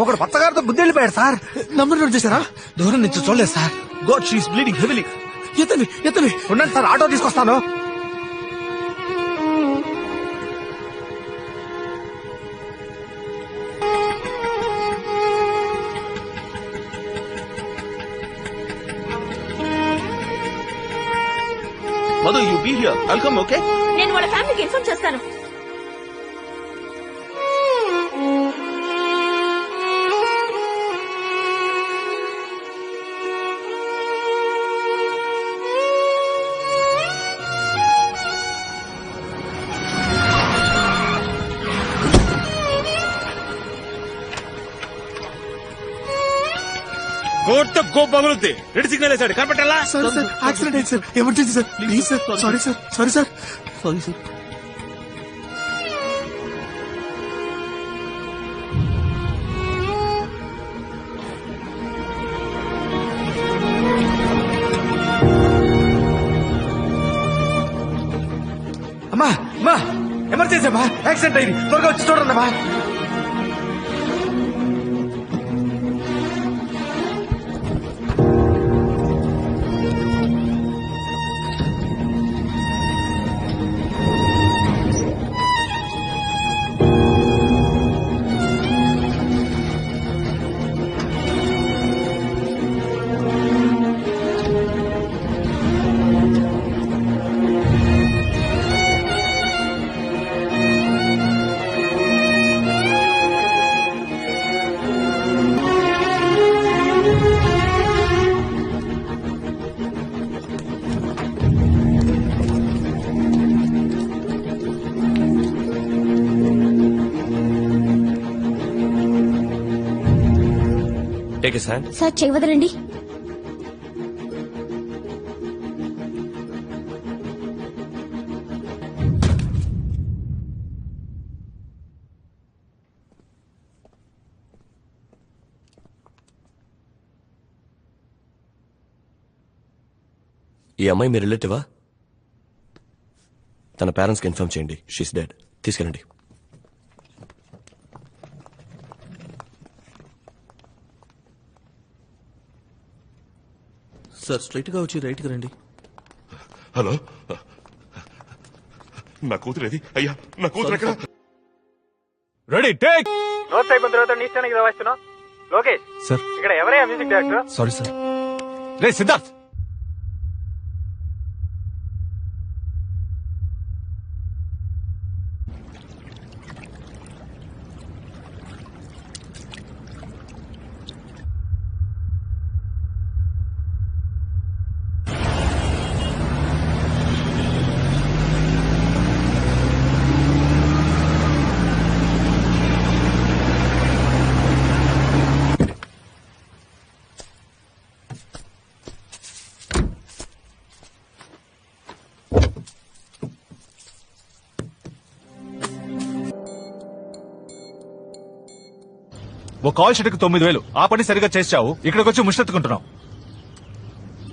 ఒకడు పచ్చగారితో బుద్ధి వెళ్ళిపోయాడు సార్. నంబర్ నోట్ చేశారా? దూరం నుంచి చూడలేదు sir. God she's bleeding heavily. ఎత్తని ఉండండి సార్, ఆటో తీసుకొస్తాను. Madhu, you be here. I'll come. Okay, నేను వాళ్ళ ఫ్యామిలీకి ఇన్ఫార్మ్ చేస్తాను. కోర్టు గో పగులుద్ది. రెడ్ సిగ్నల్ వేసాడు, కనపట్టాలా? సార్ యాక్సిడెంట్ అయింది sir, emergency sir, please sir. Sorry sir. Sorry sir. అమ్మా అమ్మా, ఎమర్జెన్సీ అమ్మా, యాక్సిడెంట్ అయింది, త్వరగా వచ్చి చూడండి అమ్మా. సార్ చేయవదలండి. ఈ అమ్మాయి మీ రిలేటివా? తన పేరెంట్స్కి ఇన్ఫార్మ్ చేయండి. She's dead. తీసుకెళ్ళండి. సార్ స్ట్రైట్ గా వచ్చి రైట్ గా రండి. హలో, నా కూతురు ఏది? అయ్యా, నా కూతురు ఎక్కడ? Ready, take. నోట్స్ అయిపోయిన తర్వాత నీ స్టాండ్ కదా వస్తున్నావు. లోకేష్ సార్, ఇక్కడ ఎవరయ్యా మ్యూజిక్ డైరెక్టర్? Sorry sir. రే సిద్ధార్థ్, ఓ కాల్ షీట్కి 9,000. ఆ పని సరిగా చేసావు, ఇక్కడికి వచ్చి ముష్టెత్తుకుంటున్నావు.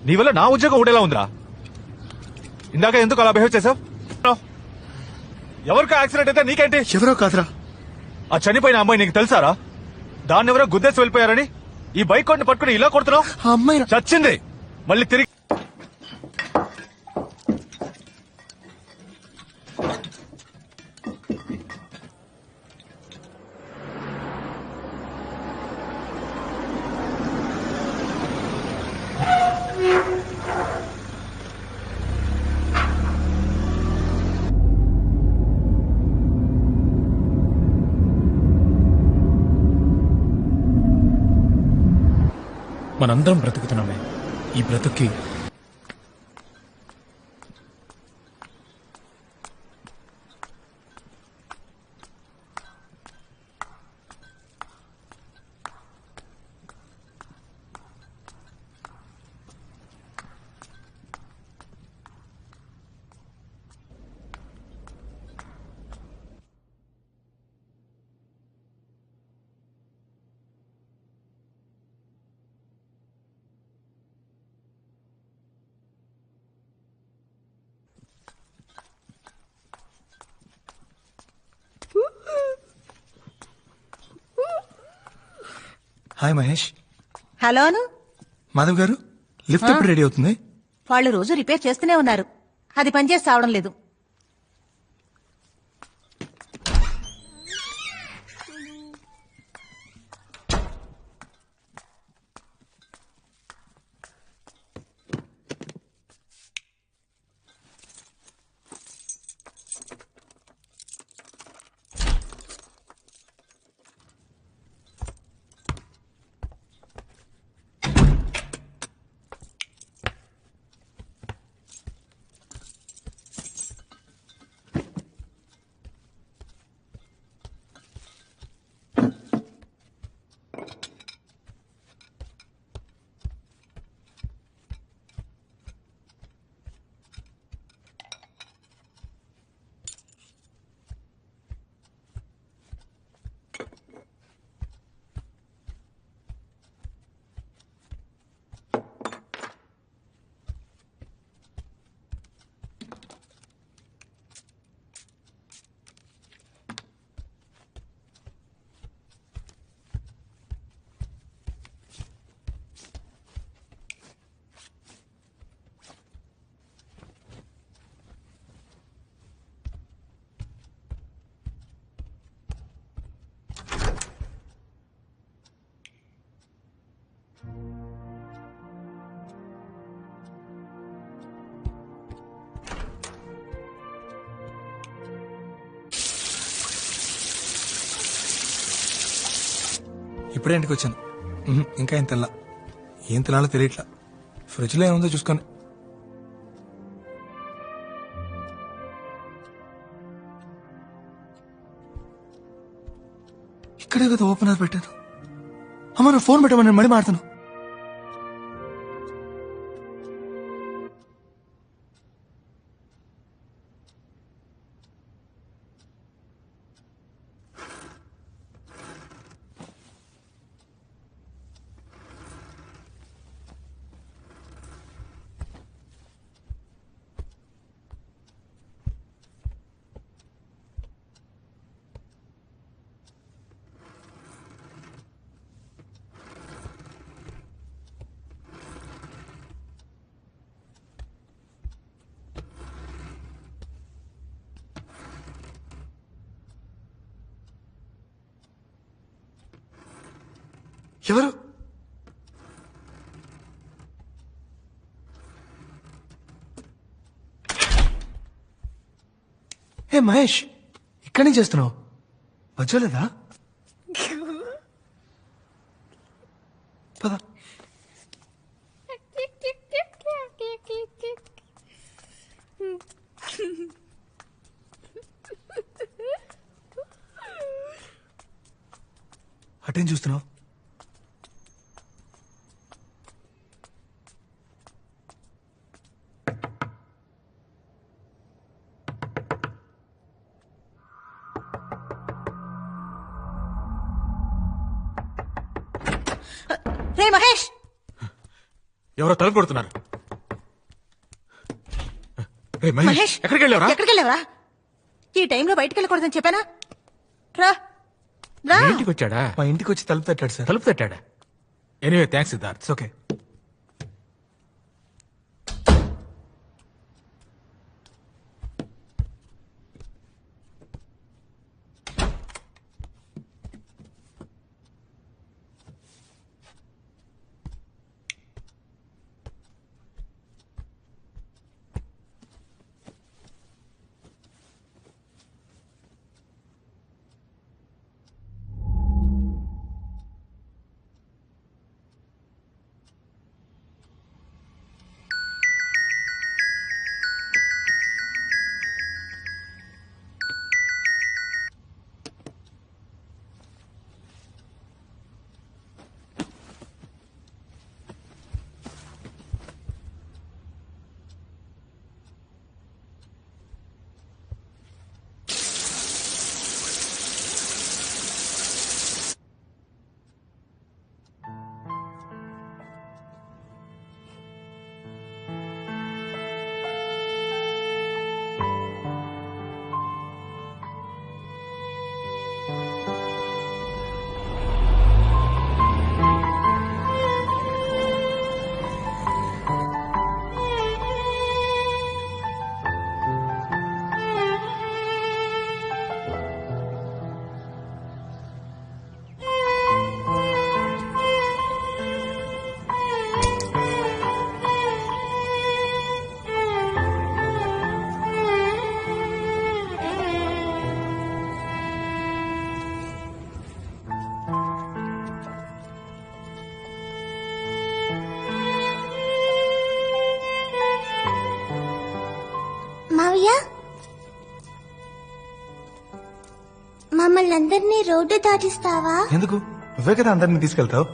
నీ వల్ల నా ఉద్యోగం ఊడేలా ఉందిరా. ఇందాక ఎందుకు అలా బిహేవ్ చేసావు? ఎవరికి యాక్సిడెంట్ అయితే నీకేంటి? ఎవరో కాదురా, ఆ చనిపోయిన అమ్మాయి నీకు తెలుసారా? దాన్ని ఎవరో గుద్దేసి వెళ్ళిపోయారని ఈ బైక్ కొట్టి పట్టుకుని ఇలా కొడుతున్నావు. ఆ అమ్మాయి చచ్చింది, మళ్ళీ తిరిగి మనందరం బ్రతుకుతున్నామే. ఈ బ్రతుక్కి హాయ్ మహేష్. హలోను. మాధవ్ గారు లిఫ్ట్ ఎప్పుడు రెడీ అవుతుంది? వాళ్ళు రోజు రిపేర్ చేస్తూనే ఉన్నారు. అది పనిచేసి సావడం లేదు. ఇప్పుడే ఇంటికి వచ్చాను. ఇంకా ఏం తెల్లా. ఏం తినాలో తెలియట్లా. ఫ్రిడ్జ్ లో ఏముందో చూసుకొని. ఇక్కడే కదా ఓపెనర్ పెట్టాను. అమ్మ నువ్వు ఫోన్ పెట్టమని నేను మడి మాడతాను. ఎవరు? ఏ మహేష్, ఇక్కడి నుంచి చేస్తున్నావు? వచ్చలేదా? పద. అటేం చూస్తున్నావు? రే మహేష్, ఎవరో తలుపు కొడుతున్నారు. రే మహేష్, మహేష్ ఎక్కడికి వెళ్ళావరా? ఎక్కడికి వెళ్ళావరా? ఈ టైంలో బయటికి వెళ్ళకూడదని చెప్పానా? రా రా. ఇంటికి వచ్చాడా? మా ఇంటికి వచ్చి తలుపు తట్టాడు సార్. తలుపు తట్టాడా? Anyway thanks Siddharth. It's okay. మావయ్య మమ్మల్ని అందరినీ రోడ్డు దాటిస్తావా? ఎందుకు? నువ్వే కదా అందరినీ తీసుకెళ్తావు.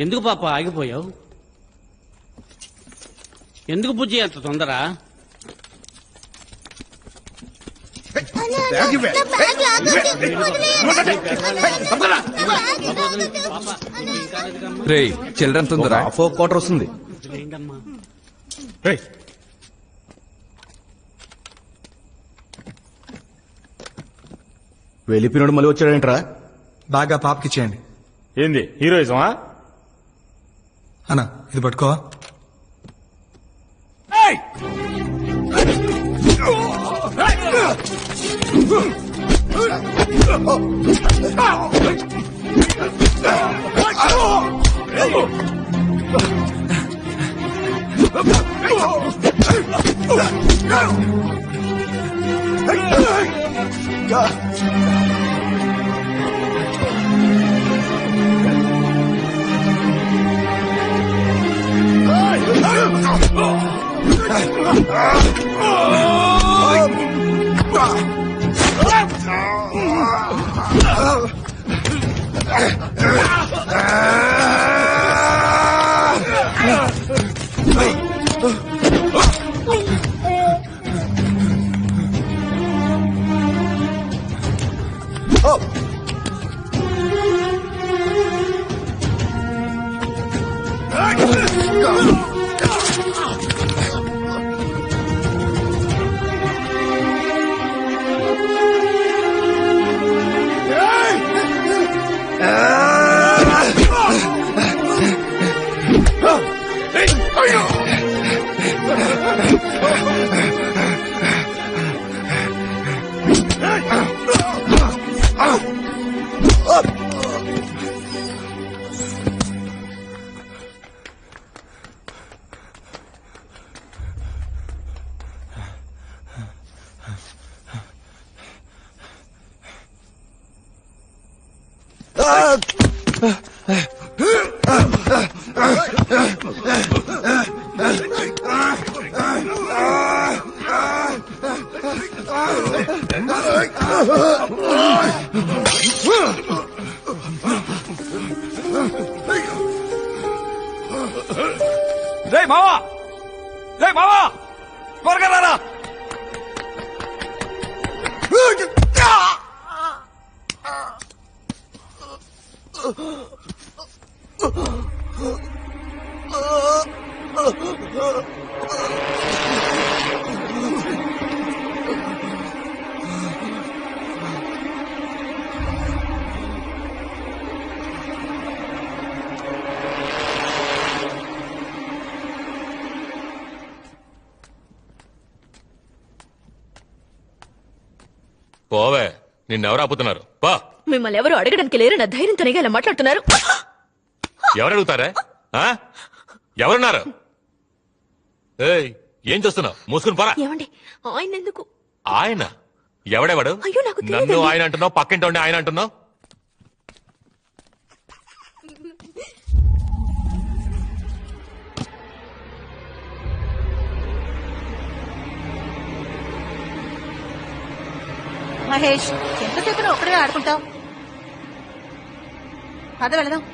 ఎందుకు పాప ఆగిపోయావు? ఎందుకు బుజ్జి అంత తొందర? రే చిల్డ్రన్ తొందర 4 క్వార్టర్ వస్తుంది. వెళ్ళిపోయినాడు మళ్ళీ వచ్చాడేంట్రా? బాగా పాపకి చేయండి. ఏంది హీరోయిజమా? అన్నా ఇది పట్టుకోవా? రే మావా, రే మావా, త్వరగా రారా. పోవే, నిన్నెవరు ఆపుతున్నారు? పా. మిమ్మల్ని ఎవరు అడగడానికి లేరన్న ధైర్యంతోనే ఇలా మాట్లాడుతున్నారు. ఎవరు అడుగుతారా? ఎవరున్నారు? ఏయ్, ఏం చేస్తున్నావు? మూసుకుని పోరా. ఏమండి ఆయన ఎందుకు? ఆయన ఎవడెవడు? అయ్యో నాకు నన్ను తెలియదండి. ఆయన అంటున్నావు, పక్కింటి ఆయన అంటున్నావు. మహేష్ ఎంతసేపు ఒక్కడే ఆడుకుంటావు? పద వెళదాం.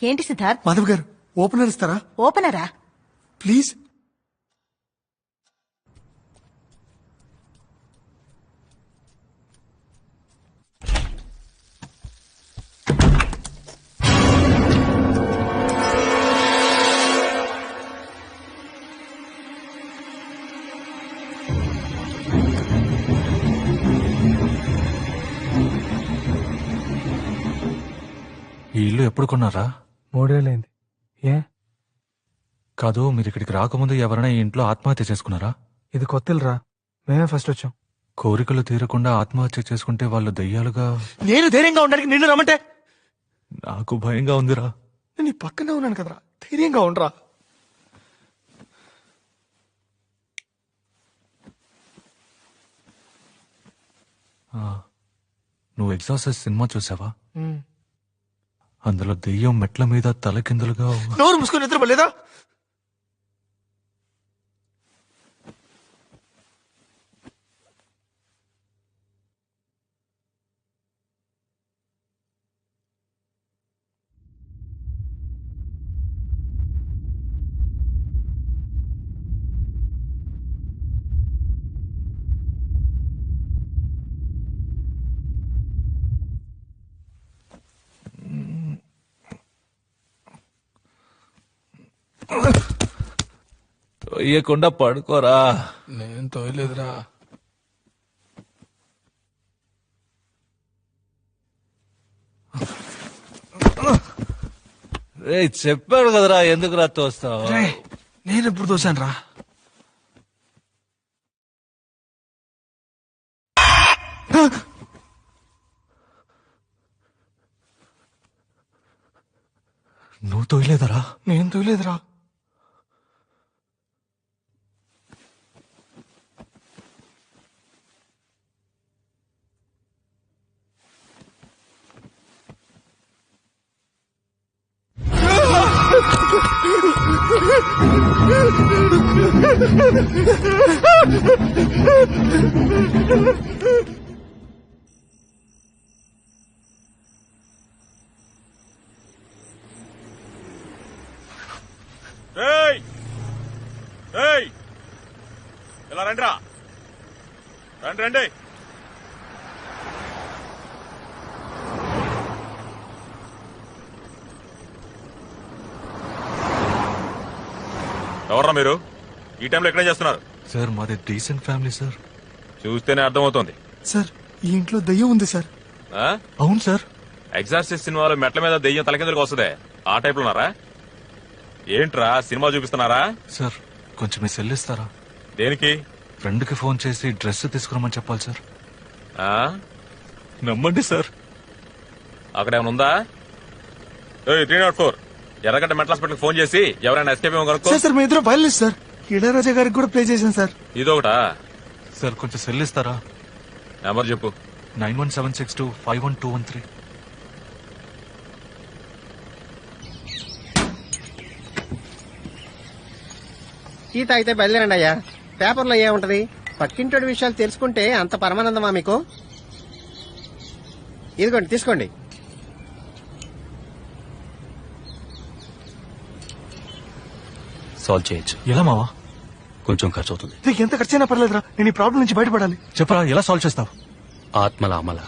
ఏంటి సిద్ధార్థ్? మాధవ్ గారు ఓపెనర్ ఇస్తారా ఓపెనరా? ప్లీజ్? ఈ ఇల్లు ఎప్పుడు కొన్నారా? 3 ఏళ్ళైంది. ఏ? కాదు, మీరు ఇక్కడికి రాకముందు ఎవరైనా ఈ ఇంట్లో ఆత్మహత్య చేసుకున్నారా? ఇది కొత్త ఇల్లురా, మేమే ఫస్ట్ వచ్చాం. కోరికలు తీరకుండా ఆత్మహత్య చేసుకుంటే వాళ్ళు దయ్యాలుగా... నేను ధైర్యంగా ఉండడానికి నిన్ను రమ్మంటే? నాకు భయంగా ఉందిరా. నేను నీ పక్కనే ఉన్నాను కదరా, ధైర్యంగా ఉండరా. నువ్వు ఎగ్జాస్ట్ సినిమా చూసావా? అందులో దెయ్యం మెట్ల మీద తలకిందులుగా... నోరు మూసుకొని నిద్రపోలేదా? తొయ్యకుండా పడుకోరా. నేను తోయలేదురా. రే, చెప్పాడు కదరా, ఎందుకురా తోస్తావు? నేను ఎప్పుడు తోసాను రా? నువ్వు తోయలేదరా? నేను తోయలేదురా. ఇలా రండిరా, రండి రండి. ఎవర్రా మీరు? ఈ టైంలో ఎక్కడేం చేస్తున్నారు? సార్, మాది డీసెంట్ ఫ్యామిలీ సార్. చూస్తేనే అర్థమవుతోంది. సార్, ఈ ఇంట్లో దయ్యం ఉంది సార్. అవును సార్. ఎగ్జార్సిస్ట్ సినిమాలో మెట్ల మీద దెయ్యం తలకిందులకు వస్తుందే, ఆ టైప్ లో ఉన్నారా? ఏంట్రా సినిమా చూపిస్తున్నారా? సార్, కొంచెం మీ సెల్ ఇస్తారా? దేనికి? ఫ్రెండ్ కి ఫోన్ చేసి డ్రెస్ తీసుకురమ్మని చెప్పాలి సార్. ఆ? నమ్మండి సార్. అక్కడ ఏమైనా ఉందా? 304 ఎర్రగడ్డ మెంటల్ హాస్పిటల్ ఫోన్ చేసి ఎవరైనా ఎస్కేప్ ఏమో కనుక్కో. సార్, మీ ఇద్దరు వైలెన్స్ సార్. ఇళయరాజా గారికి కూడా ప్లే చేశాను సార్. ఇదొకటా? సార్, కొంచెం సెల్ ఇస్తారా? నెంబర్ చెప్పు. 9176251213. టీ తాగితే బయలుదేరండి అయ్యా. పేపర్లో ఏముంటది? పక్కింటోడి విషయాలు తెలుసుకుంటే అంత పరమానందమా మీకు? ఇదిగోండి, తీసుకోండి. సాల్వ్ చేయొచ్చు. ఎలా మావా? కొంచెం ఖర్చు అవుతుంది. ఎంత ఖర్చైనా పర్లేదురా, నేను ఈ ప్రాబ్లం నుంచి బయటపడాలి. చెప్పరా, ఎలా సాల్వ్ చేస్తావు? ఆత్మల అమల.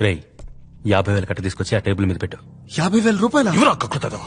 రేయ్ 50,000 కట్ట తీసుకొచ్చి ఆ టేబుల్ మీద పెట్టు. 50,000 రూపాయలు ఎవరు అక్కడుతుందో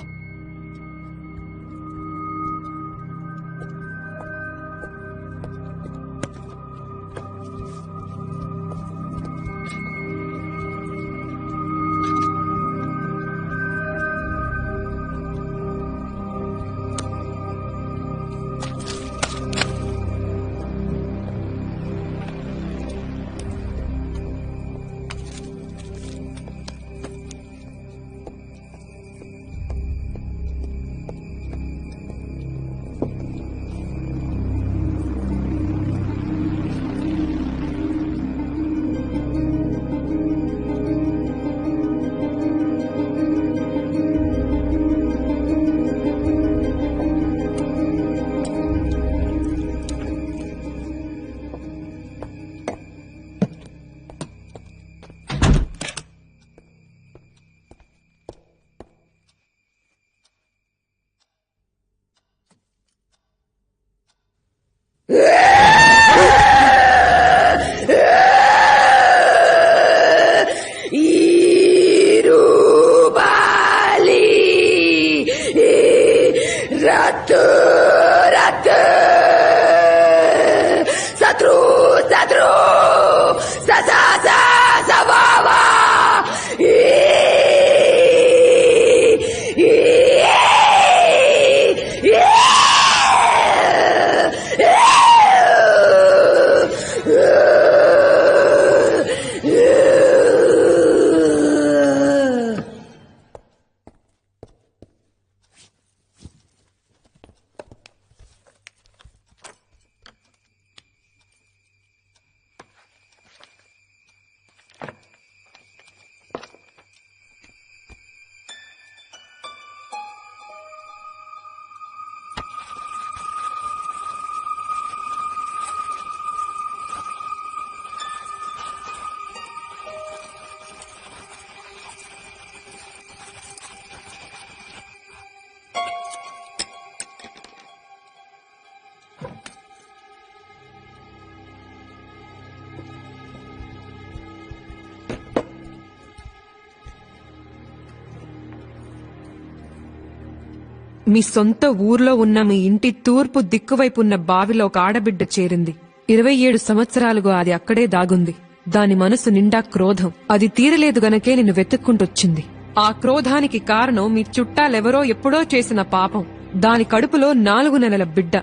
మీ సొంత ఊర్లో ఉన్న మీ ఇంటి తూర్పు దిక్కువైపు ఉన్న బావిలో ఒక ఆడబిడ్డ చేరింది. 27 సంవత్సరాలుగా అది అక్కడే దాగుంది. దాని మనసు నిండా క్రోధం. అది తీరలేదు గనకే నిన్ను వెతుక్కుంటొచ్చింది. ఆ క్రోధానికి కారణం మీ చుట్టాలెవరో ఎప్పుడో చేసిన పాపం. దాని కడుపులో 4 నెలల బిడ్డ.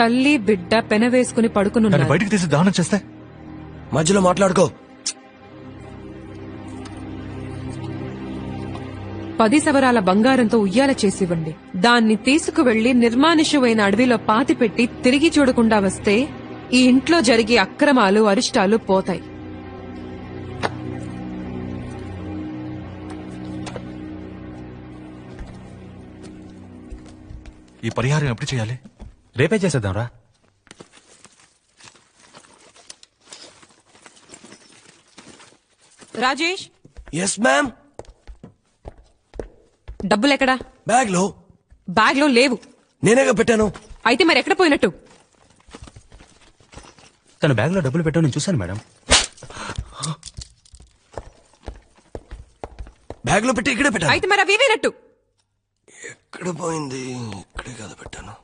తల్లి బిడ్డ పెనవేసుకుని పడుకునున్నారు. బయటికి తీసి దానం చేస్తే మధ్యలో మాట్లాడుకో. 10 సవరాల బంగారంతో ఉయ్యాల చేసివ్వండి. దాన్ని తీసుకువెళ్లి నిర్మానుష్యమైన అడవిలో పాతిపెట్టి తిరిగి చూడకుండా వస్తే ఈ ఇంట్లో జరిగే అక్రమాలు అరిష్టాలు పోతాయి. ఈ పరిహారం ఎప్పుడు చేయాలి? రేపే చేసేద్దాంరా. Rajesh, yes ma'am. డబ్బులెక్కడా? బ్యాగ్ లో. బ్యాగ్ లో లేవు. నేనేగా పెట్టాను. అయితే మరి ఎక్కడ పోయినట్టు? తన బ్యాగ్ లో డబ్బులు పెట్టావు, నేను చూశాను మేడం. బ్యాగ్ లో పెట్టి ఇక్కడే పెట్టాను. అయితే మరి అవి ఏమైనట్టు? ఎక్కడ పోయింది? ఇక్కడే కదా పెట్టాను.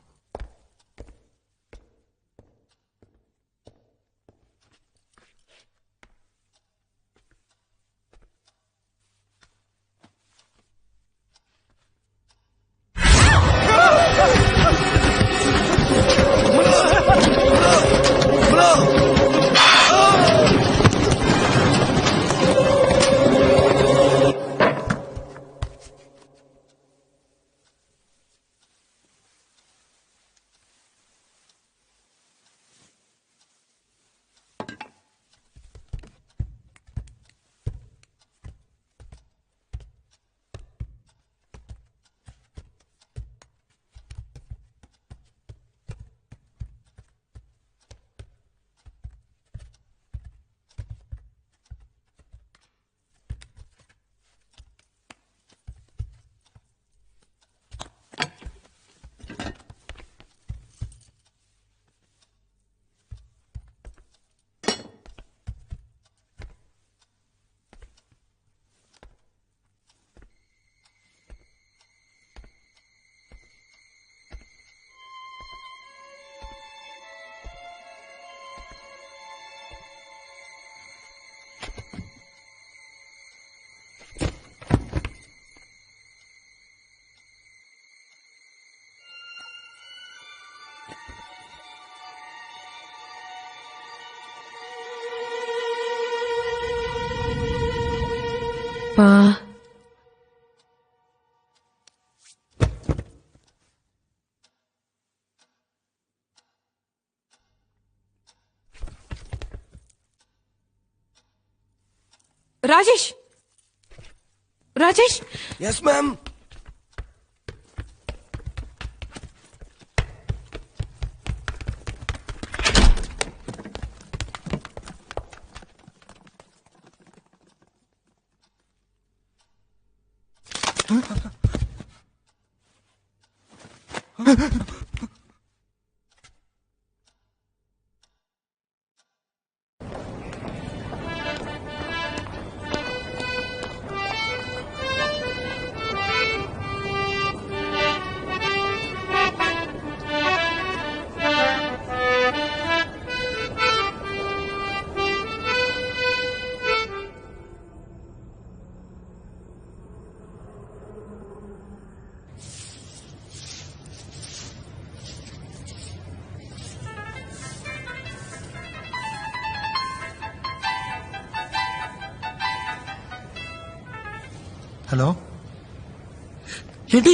అబ్బా Rajesh Rajesh yes ma'am. Hello ఏంటి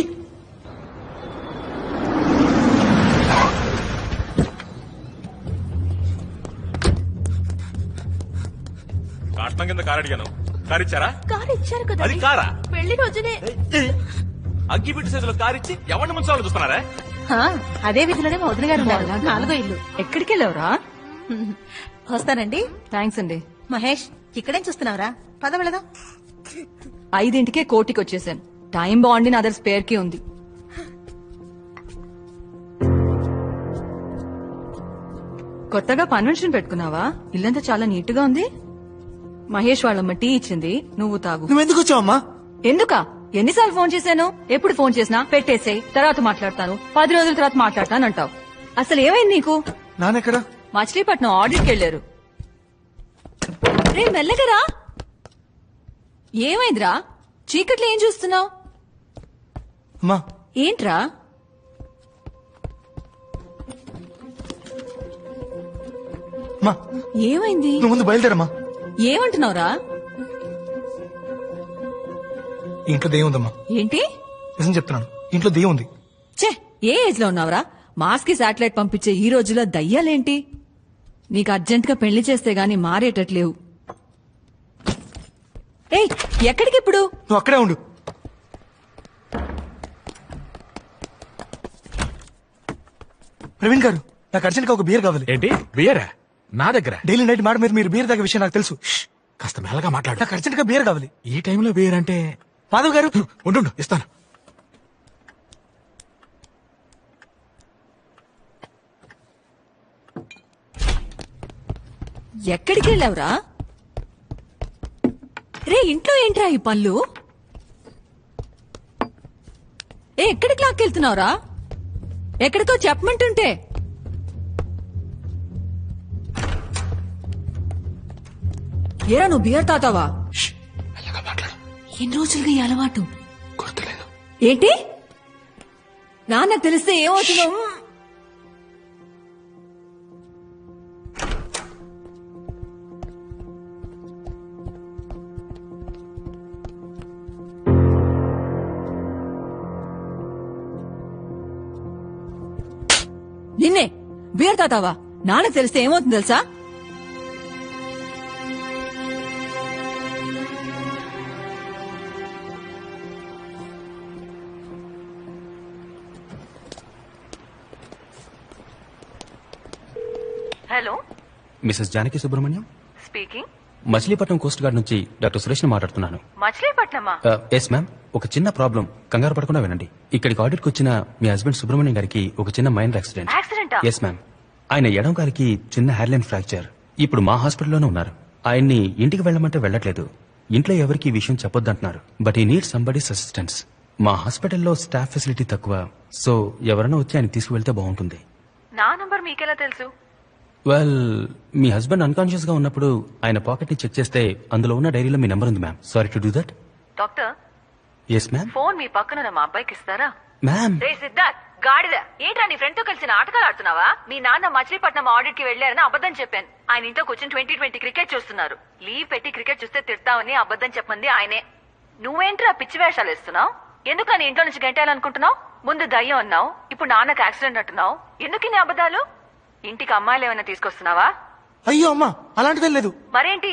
కాటం కింద కారు అడిగాను, కారు ఇచ్చారా? కారు ఇచ్చారు కదా అది కారా? పెళ్లి రోజునే అగ్గిపెట్టి చేతిలో కారు ఇచ్చి ఎవరిని ముంచాలని చూస్తున్నారా? అదే వీధిలోనే మా వదిన గారు ఉన్నారు. 4వ ఇల్లు. ఎక్కడికి వెళ్ళావురా? వస్తానండి. థ్యాంక్స్ అండి. మహేష్, ఇక్కడేం చూస్తున్నావురా? పద వెళదాం. 5ంటికే కోటికి వచ్చేసాను. టైం బాగుండి నా దగ్గర స్పేర్ కి ఉంది. కొత్తగా కన్వెన్షన్ పెట్టుకున్నావా? ఇల్లంతా చాలా నీట్ గా ఉంది. మహేష్ వాళ్ళమ్మ టీ ఇచ్చింది, నువ్వు తాగు. నువ్వెందుకు వచ్చావమ్మా? ఎందుకా? ఎన్నిసార్లు ఫోన్ చేశాను? ఎప్పుడు ఫోన్ చేసినా పెట్టేసేయ్, తర్వాత మాట్లాడతాను, 10 రోజుల తర్వాత మాట్లాడతాను అంటావు. అసలు ఏమైంది నీకు? నాన్నెక్కడా? మచిలీపట్నం ఆడిట్కి వెళ్లారు. రే మెల్లగరా. ఏమైందిరా? చీకట్లో ఏం చూస్తున్నావు? అమ్మా ఏంట్రా? అమ్మా ఏమైంది? నువ్వు ముందు బయలుదేరమ్మా. ఏమంటున్నావురా? ఇంట్లో దెయ్యం ఉందమ్మా. ఏంటి? నిజం చెప్తున్నాను, ఇంట్లో దెయ్యం ఉంది. ఛే, ఏ ఏజ్ లో ఉన్నావురా? మాస్ కి శాటిలైట్ పంపించే ఈ రోజుల్లో దయ్యాలేంటి? నీకు అర్జెంట్ గా పెళ్లి చేస్తే గాని మారేటట్లేవు. ఏయ్, ఎక్కడికిప్పుడు? నువ్వు అక్కడే ఉండు. ప్రవీణ్ గారు, నాకు అర్జెంట్ గా ఒక బియర్ కావాలి. ఏంటి బియరా? నా దగ్గర డైలీ నైట్ మాట మీరు బియర్ తాగే విషయం నాకు తెలుసు. కాస్త మెల్లగా మాట్లాడు. నాకు అర్జెంట్ గా బియర్ కావాలి. ఈ టైంలో బియర్ అంటే? మాధవ్ గారు ఉండు, ఇస్తాను. ఎక్కడికి వెళ్ళావురా? రే, ఇంట్లో ఏంట్రా ఈ పళ్ళు? ఎక్కడికి లాక్కెళ్తున్నావురా? ఎక్కడికో చెప్పమంటుంటే. ఏరా, నువ్వు బియర్ తాతావా? ఎన్ని రోజులుగా ఈ అలవాటు? గుర్తులేదు. ఏంటి? నాన్నకు తెలిస్తే ఏమవుతున్నావు? నిన్నే బియర్ తాతావా? నాన్నకు తెలిస్తే ఏమవుతుంది తెలుసా? Hello, Mrs Janaki Subrahmanyam speaking. Machilipatnam coast guard నుంచి డాక్టర్ సురేష్ మాట్లాడుతున్నాను. మచిలీపట్నమా? Yes ma'am. ఒక చిన్న ప్రాబ్లం, కంగారు పడకుండా వినండి. ఇక్కడికి ఆడిట్కి వచ్చిన మీ హస్బెండ్ సుబ్రహ్మణ్యం గారికి ఒక చిన్న మైనర్ యాక్సిడెంట్. Yes ma'am. ఆయన ఎడం గారికి చిన్న హెయిర్లైన్ ఫ్రాక్చర్. ఇప్పుడు మా హాస్పిటల్లోనే ఉన్నారు. ఆయన్ని ఇంటికి వెళ్ళమంటే వెళ్ళట్లేదు. ఇంట్లో ఎవరికి ఈ విషయం చెప్పొద్దంటున్నారు. బట్ ఈ నీడ్ సంబడీస్ అసిస్టెన్స్. మా హాస్పిటల్లో స్టాఫ్ ఫెసిలిటీ తక్కువ, సో ఎవరైనా వచ్చి ఆయన తీసుకువెళ్తే బాగుంటుంది. నా నంబర్ మీకెలా తెలుసు? వెల్, మీ హస్బెండ్ అన్కాన్షియస్ గా ఉన్నప్పుడు ఆయన పాకెట్ ని చెక్ చేస్తే అందులో ఉన్న డైరీలో మీ నంబర్ ఉంది ma'am. Sorry to do that. Doctor, yes ma'am. Phone మీ పక్కన మా అబ్బాయికి ఇస్తారా? మ్యామ్. రే సిద్ధార్థ్, గాడిద, ఏంట్రా నీ ఫ్రెండ్ తో కలిసి నాటకాలు ఆడుతున్నావా? మీ నాన్న మచిలీపట్నం ఆడిట్ కి వెళ్లారని అబద్ధం చెప్పాను. ఆయన ఇంట్లో కూర్చొని 2020 క్రికెట్ చూస్తున్నారు. లీవ్ పెట్టి క్రికెట్ చూస్తే తిడతామని అబద్ధం చెప్పండి ఆయనే. నువ్వేంట్రా పిచ్చి వేషాలు వేస్తున్నావు? ఎందుకు నీ ఇంట్లో నుంచి గంటేయాలనుకుంటున్నావు? ముందు దయ్యం అన్నావు, ఇప్పుడు నాన్నకు యాక్సిడెంట్ అంటున్నావు. ఎందుకు నీ అబద్ధాలు? ఇంటికి అమ్మాయిలు ఏమైనా తీసుకొస్తున్నావా? అయ్యో అమ్మా, అలాంటిదే లేదు. మరేంటి?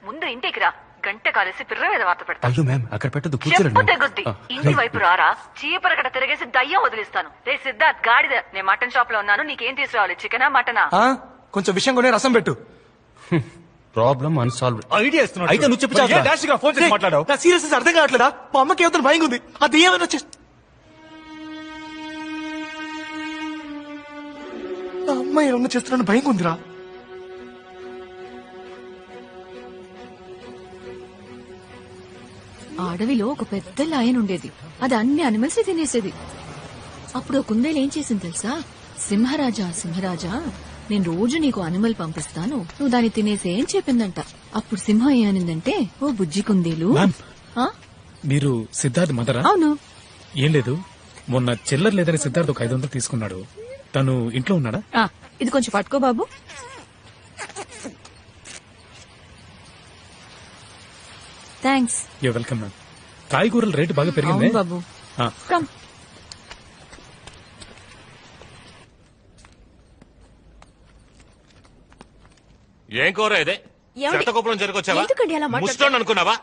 ముందు ఇంటికి రా, గంట కాలేసి పిర్ర మీద వార్త పెడతా. అయ్యో మ్యామ్, అక్కడ పెట్టదు, చెప్పు కూర్చోండి. తెగుద్ది. ఇంటి వైపు రారా, చీపరకట తిరిగేసి దయ్యం వదిలిస్తాను. రే సిద్ధార్థ్ గాడిద, నేను మటన్ షాప్ లో ఉన్నాను, నీకేం తీసుకురావాలి? చికెనా మటనా? కొంచెం విషయం కొనే రసం పెట్టు. Problem unsolved. ఐడియా ఇస్తున్నాడు. అయితే నువ్వు చెప్పు చాలు. డాష్ గా ఫోన్ చేసి మాట్లాడావు. నా సీరియస్నెస్ అర్థం కావట్లేదా? మా అమ్మకి ఏమైనా భయంగా ఉంది. అది ఏమైనా వచ్చేసి నా అమ్మాయి ఏమన్నా చేస్తున్నాను భయంగా ఉందిరా. ఆ అడవిలో ఒక పెద్ద లయన్ ఉండేది. అది అన్ని అనిమల్స్ తినేసేది. అప్పుడు ఒక కుందేలు ఏం చేసింది తెలుసా? సింహరాజా సింహరాజా, నేను రోజు నీకు అనిమల్ పంపిస్తాను, నువ్వు దాన్ని తినేసే అని చెప్పిందంట. అప్పుడు సింహం ఏమనిందంటే, ఓ బుజ్జి కుందేలు. మీరు సిద్ధార్థ్ మదరా? అవును. ఏం లేదు, మొన్న చిల్లర లేదని సిద్ధార్థ్ ఒక 500 తీసుకున్నాడు. తను ఇంట్లో ఉన్నాడా? ఇది కొంచెం పట్టుకో బాబు. థ్యాంక్స్. You welcome ma'am. కాయగూరల రేటు బాగా పెరిగింది బాబు. కమ్. ఏం కూర ఇదే? ఏమండి? శతకోపలం జరుగుకొచ్చావా? ఎందుకండి అలా మాట్లాడతారు? ముస్టోన్ అనుకున్నావా?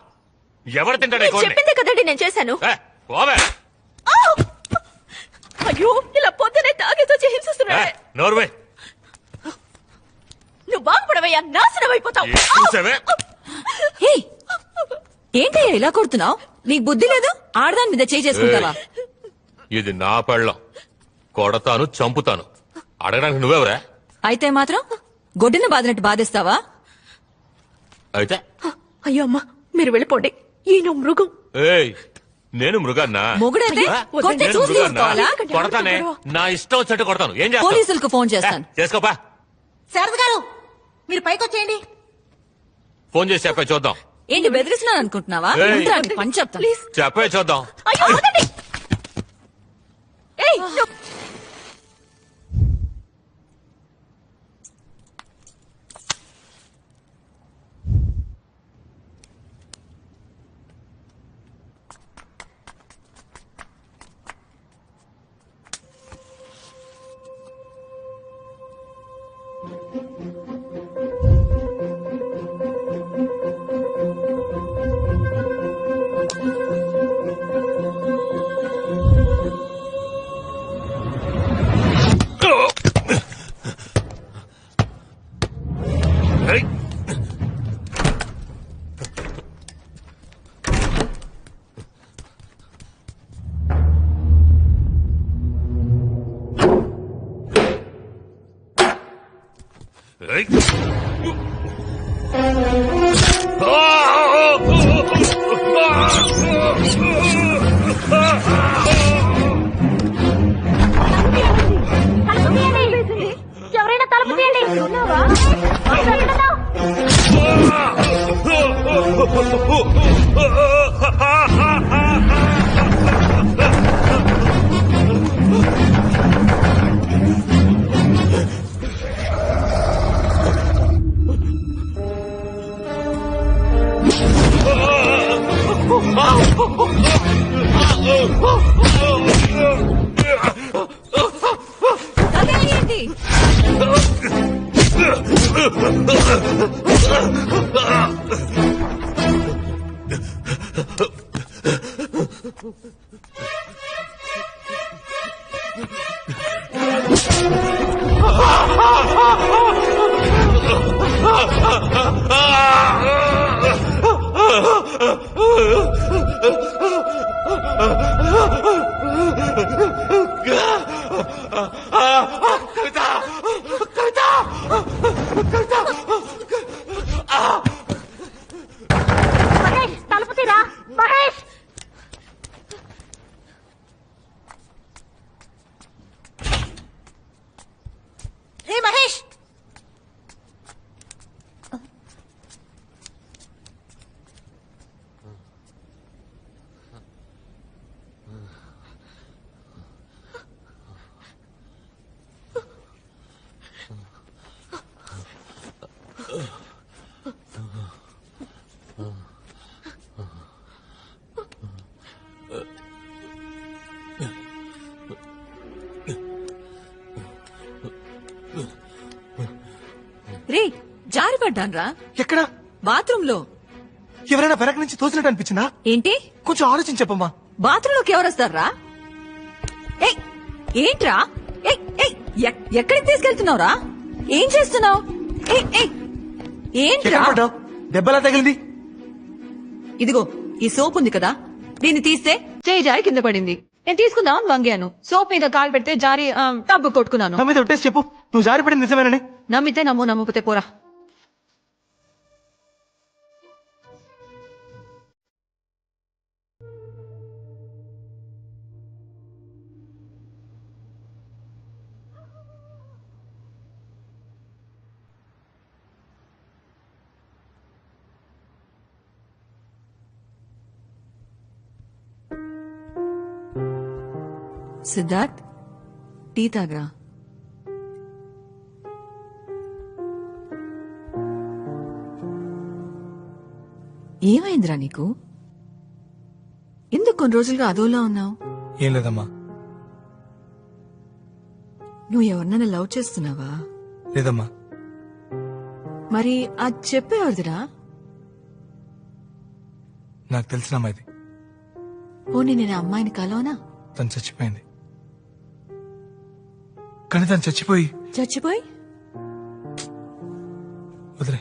ఎవరు తింటాడే నేను చెప్పిందే కదండి నేను చేశాను. పోవే. అయ్యో, ఇలా పొద్దునే తాగేతో హింసిస్తున్నాడే. నోర్వే. నువ్వు బాగుపడవయ్యా, నాశనం అయిపోతావు. చూసావే? ఏంటయ్యా ఇలా కొడుతున్నావు? నీకు బుద్ధి లేదు? ఆడదాని మీద చేయి చేసుకుంటావా? ఇది నా పెళ్ళం, కొడతాను, చంపుతాను. అడగడానికి నువ్వెవరా? అయితే మాత్రం గొడ్డున బాదినట్టు బాధేస్తావా? అయితే అయ్యో అమ్మా, మీరు వెళ్ళిపోండి. ఈయన మృగం. ఏయ్, నేను మృగాన్నా? మొగుడైతే కొట్టి నేను చూసి మృగాన్నా? ఊరుకోవాలా? కొడతానే, నా ఇష్టం వచ్చినట్టు కొడతాను. ఏం చేస్తావు? పోలీసులకు ఫోన్ చేస్తాను. చేసుకోపా. శారద గారు, మీరు పైకి వచ్చేయండి. ఫోన్ చేసి చెప్పే చూద్దాం. ఏంటి బెదిరిస్తున్నాను అనుకుంటున్నావా? ఏయ్. ఉండురా, నీ పని చెప్తాను. చెప్పే చూద్దాం. అయ్యో, వదలండి. ఏయ్, ఎవరైనా తలుపు తీయండి. అదేంటి? మహేష్, తలుపు తీరా. మహేష్, రే మహేష్, జారి పడ్డాన్రా. ఎక్కడ? బాత్రూమ్ లో. ఎవరైనా వెనక నుంచి తోసినట్టు అనిపించిందా? ఏంటి? కొంచెం ఆలోచించి చెప్పమ్మా. బాత్రూమ్ లోకి ఎవరొస్తారా? ఏయ్ ఏంట్రా? ఏయ్ ఏయ్ ఎక్కడికి తీసుకెళ్తున్నావురా? ఏం చేస్తున్నావు? ఏంట్రా? దెబ్బలా తగిలింది. ఇదిగో ఈ సోప్ ఉంది కదా, దీన్ని తీస్తే చేయి జారి కింద పడింది. నేను తీసుకుందాం వంగాను. సోప్ మీద కాలు పెడితే జారి టబ్బు కొట్టుకున్నాను. నా మీద ఒట్టేసి చెప్పు, నువ్వు జారి పడింది నిజమేనని. నమ్మితే నమ్ము, నమ్మకపోతే పోరా. సిద్ధార్థ్, టీ తాగరా. ఏమైందిరా నీకు? ఎందుకు కొన్ని రోజులుగా అదోలా ఉన్నావు? ఏం లేదమ్మా. నువ్వు ఎవరినైనా లవ్ చేస్తున్నావా? లేదమ్మా. మరి అది చెప్పేవాడిదిరా. నాకు తెలిసిన అమ్మాయిది. పోనీ నేను అమ్మాయిని కలవనా? తను చచ్చిపోయింది. కానీ తను చచ్చిపోయి వదిలే.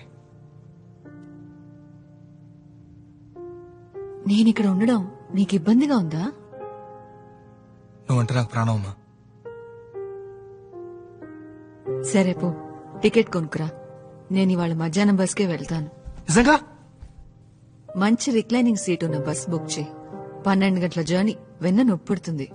నేనిక్కడ ఉండడం నీకు ఇబ్బందిగా ఉందా? నువ్వంటే నాకు ప్రాణం అమ్మా. సరే పో, టికెట్ కొనుక్కురా. నేను ఇవాళ మధ్యాహ్నం బస్కే వెళ్తాను. నిజంగా? మంచి రిక్లైనింగ్ సీట్ ఉన్న బస్ బుక్ చేయి. 12 గంటల జర్నీ, వెన్న నొప్పుడుతుంది.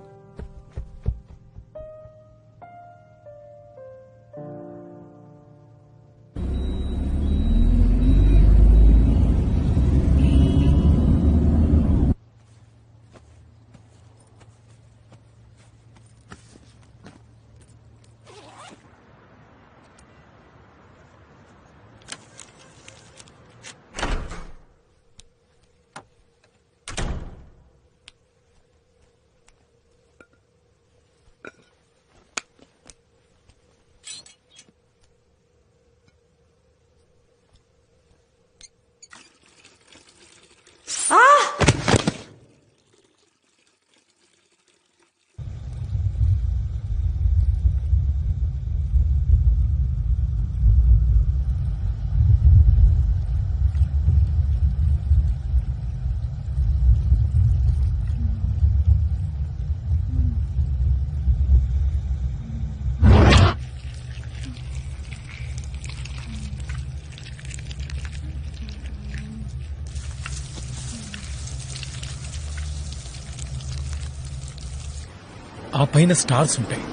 ఆ పైన స్టార్స్ ఉంటాయి,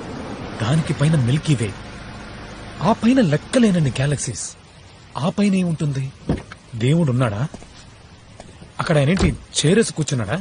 దానికి పైన మిల్కీ వే, ఆ పైన లెక్కలేనన్ని గ్యాలక్సీస్, ఆ పైన ఏముంటుంది? దేవుడు ఉన్నాడా? అక్కడ ఆయనేంటి చేరేసి కూర్చున్నాడా?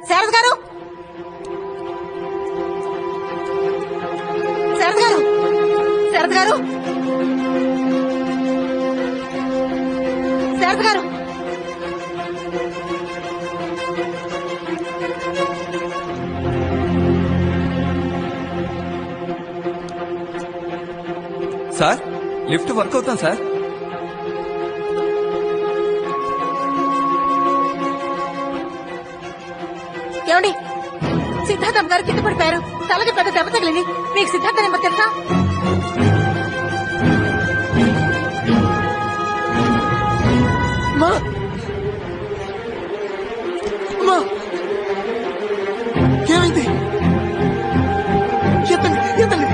శారద గారు, శారద గారు, శారద గారు, శారద గారు. సార్, లిఫ్ట్ వర్క్ అవుతాం సార్. ఏమండి, సిద్ధార్థం గారు కింద పడిపోయారు. తలకి పెద్ద దెబ్బ తగిలింది. మీకు సిద్ధార్థ నెంబర్ తెలుసా? ఏమైంది? ఎత్తండి, ఎత్తండి.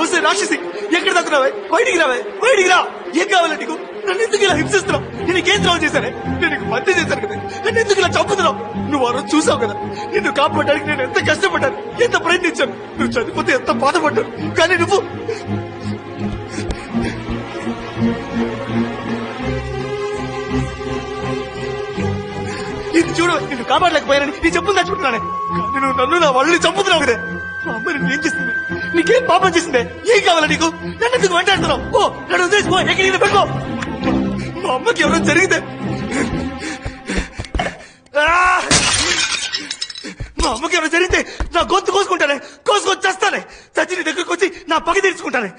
వస్తే రాక్షసి ఎక్కడ దక్కున్నావే? బయటికి రావే, బయటికి రా. ఏం కావాలి నీకు? నన్ను ఎందుకు ఇలా హింసిస్తున్నావు? నేను నీకేం ద్రోహం చేశానే? నేను నీకు మధ్య చేశాను కదా, నన్ను ఎందుకు ఇలా చంపుతున్నావు? నువ్వు ఆ రోజు చూసావు కదా, నిన్ను కాపాడడానికి నేను ఎంత కష్టపడ్డాను, ఎంత ప్రయత్నించాను. నువ్వు చనిపోతే ఎంత బాధపడ్డాను. కానీ నువ్వు ఇది చూడు, నిన్ను కాపాడలేకపోయానని నీ చెప్పులు తెచ్చుకుంటున్నానే. కానీ నువ్వు నన్ను నా వాళ్ళని చంపుతున్నావు కదా. మా అమ్మ నిన్ను ఏం చేసింది? నీకేం పాపం చేసిందే? ఏం కావాలా నీకు? నన్ను ఎందుకు వెంటాడుతున్నావు? ఓ నన్ను వదిలేసి పో, ఎక్కడికి పెట్టుకో. మా అమ్మకి ఎవరైనా జరిగితే మా అమ్మకి ఎవరైనా జరిగితే నా గొంతు కోసుకుంటానే, కోసుకొని చేస్తానే. చచ్చి నీ దగ్గరకు వచ్చి నా పగ తీర్చుకుంటానే.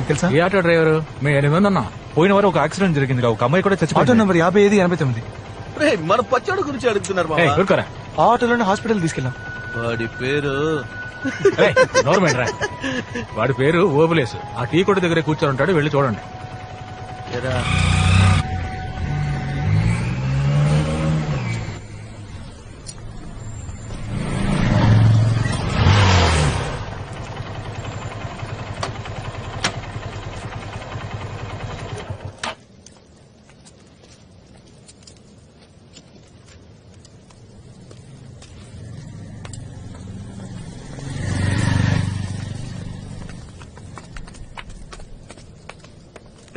తెలుసా? ఏ ఆటో డ్రైవరు? మేము 8 అన్నా. పోయిన వారు ఒక యాక్సిడెంట్ జరిగింది, ఒక అమ్మాయి కూడా ఆటో చచ్చిపోయింది. నంబర్ 5589. మన పచ్చడి గురించి అడుగుతున్నారు ఏయ్, ఊరుకోరా. ఆ ఆటోలోనే హాస్పిటల్ తీసుకెళ్ళాం. వాడి పేరు ఏయ్, నోర్మేంట్రా. వాడి పేరు ఓబులేసు. ఆ టీ కొట్టు దగ్గర కూర్చొని ఉంటాడు, వెళ్ళి చూడండి. ఎరా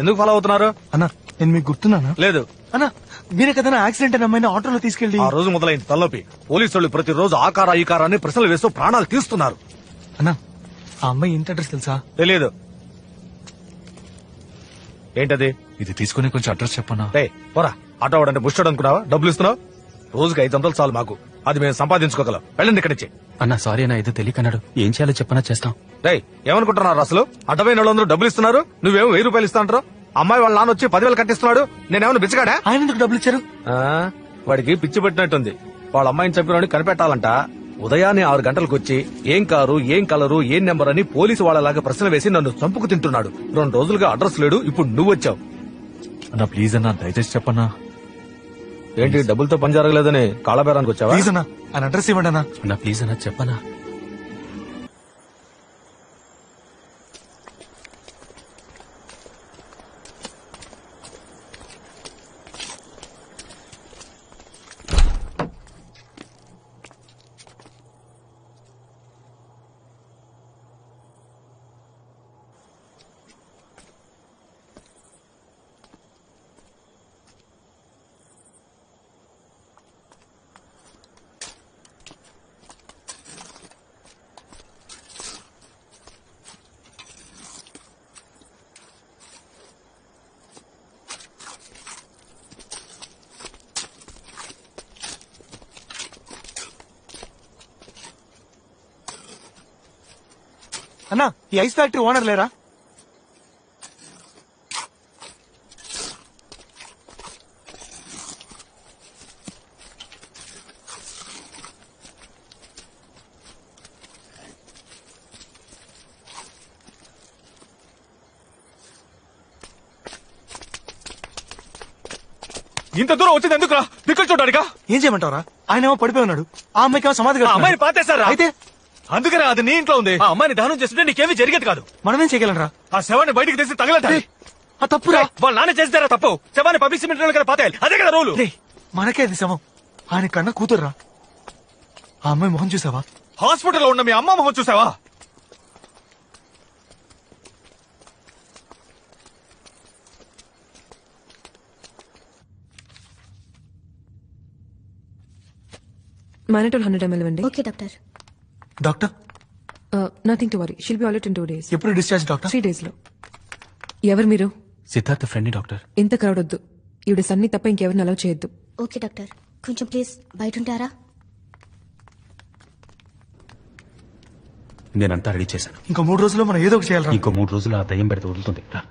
ఎందుకు ఫాలో అవుతున్నారు? అన్నా నేను మీకు గుర్తున్నానా? లేదు. అన్నా మీరే కదా యాక్సిడెంట్ అయిన అమ్మాయిని ఆటోలో తీసుకెళ్ళి. ఆ రోజు మొదలైంది తలనొప్పి. పోలీసులు ప్రతిరోజు ఆకార ఈ కారాన్ని ప్రశ్నలు వేస్తూ ప్రాణాలు తీస్తున్నారు. అన్నా ఆ అమ్మాయి ఇంటి అడ్రస్ తెలుసా? తెలియదు. ఏంటది? ఇది తీసుకుని కొంచెం అడ్రస్ చెప్పనా? పోరా. ఆటో వాడంటే ముష్టడు అనుకున్నావా? డబ్బులు ఇస్తున్నావు. రోజుకి 500 చాలు మాకు, అది మేము సంపాదించుకోగలం. వెళ్ళండి ఇక్కడి నుంచి. అన్నా సారీ అన్నా, ఏదో తెలియకన్నాడు. ఏం చేయాలో చెప్పనా చేస్తాం. ఏమనుకుంటున్నారు అసలు? అడ్డమైన వాళ్ళందరూ డబ్బులు ఇస్తున్నారు, నువ్వేమో 1000 రూపాయలు ఇస్తా అంటారు. అమ్మాయి వాళ్ళ నాన్న వచ్చి 10,000 కట్టిస్తున్నాడు. నేనేమన్నా బిచ్చగాడా? ఆయన ఎందుకు డబ్బులు ఇచ్చారు? వాడికి పిచ్చి పెట్టినట్టుంది. వాళ్ళ అమ్మాయిని చంపిన కనిపెట్టాలంట. ఉదయాన్నే 6 గంటలకు వచ్చి ఏం కారు, ఏం కలరు, ఏం నెంబర్ అని పోలీసు వాళ్ళలాగా ప్రశ్న వేసి నన్ను చంపుకు తింటున్నాడు. 2 రోజులుగా అడ్రస్ లేడు. ఇప్పుడు నువ్వు వచ్చావు. అన్నా ప్లీజ్ అన్నా, దయచేసి చెప్పన్నా. ఏంటి డబ్బులతో పని జరగలేదని కాళ్ళబేరానికి వచ్చావా? ప్లీజ్ అన్నా ఆయన అడ్రస్ ఇవ్వండి అన్నా. అన్నా ప్లీజ్ అన్నా చెప్పనా. అన్నా ఈ ఐస్ ఫ్యాక్టరీ ఓనర్ లేరా? ఇంత దూరం వచ్చింది ఎందుకురా? దిక్కులు చూడడానికా? ఏం చేయమంటారా? ఆయన ఏమో పడిపోయి ఉన్నాడు, ఆ అమ్మాయికి సమాధి కడుతున్నారు. అమ్మాయిని పాతేశారా? అయితే అందుకనే అది నీ ఇంట్లో ఉంది. ఆ అమ్మాయిని దహనం చేస్తుంటే నీకేమీ జరిగేది కాదు. మనమేం చేయగలరా? ఆ శవాన్ని బయటికి తీసి తగలటాలి. ఆ తప్పురా. వాళ్ళ నాన్న చేస్తారా తప్పు? శవాన్ని పబ్లిక్ సిమెంట్ కదా పాతేయాలి. అదే కదా రూలు. మనకే అది శవం, ఆయన కన్నా కూతుర్రా. ఆ అమ్మాయి మొహం చూసావా? హాస్పిటల్లో ఉన్న మీ అమ్మ మొహం చూసావా? మానిటోల్ 100 ml ఇవ్వండి. Okay doctor. Doctor nothing to worry షిల్ be all in 2 days. ఎప్పుడు డిశ్చార్జ్ డాక్టర్? 3 days లో. ఎవరు మీరు? Siddhartha friend doctor. ఇంత క్రౌడ్ వద్దు. ఈవిడ సన్ని తప్ప ఇంకెవరిని అలౌ చేయొద్దు. ఓకే డాక్టర్, కొంచెం ప్లీజ్ బయట ఉంటారా? నేనంతా రెడీ చేశాను. ఇంకా 3 రోజుల్లో మనం ఏదో ఒకటి చేయాలి. ఇంకో 3 రోజులు ఆ దయ్యం పెడితే వదులుతుంది రా.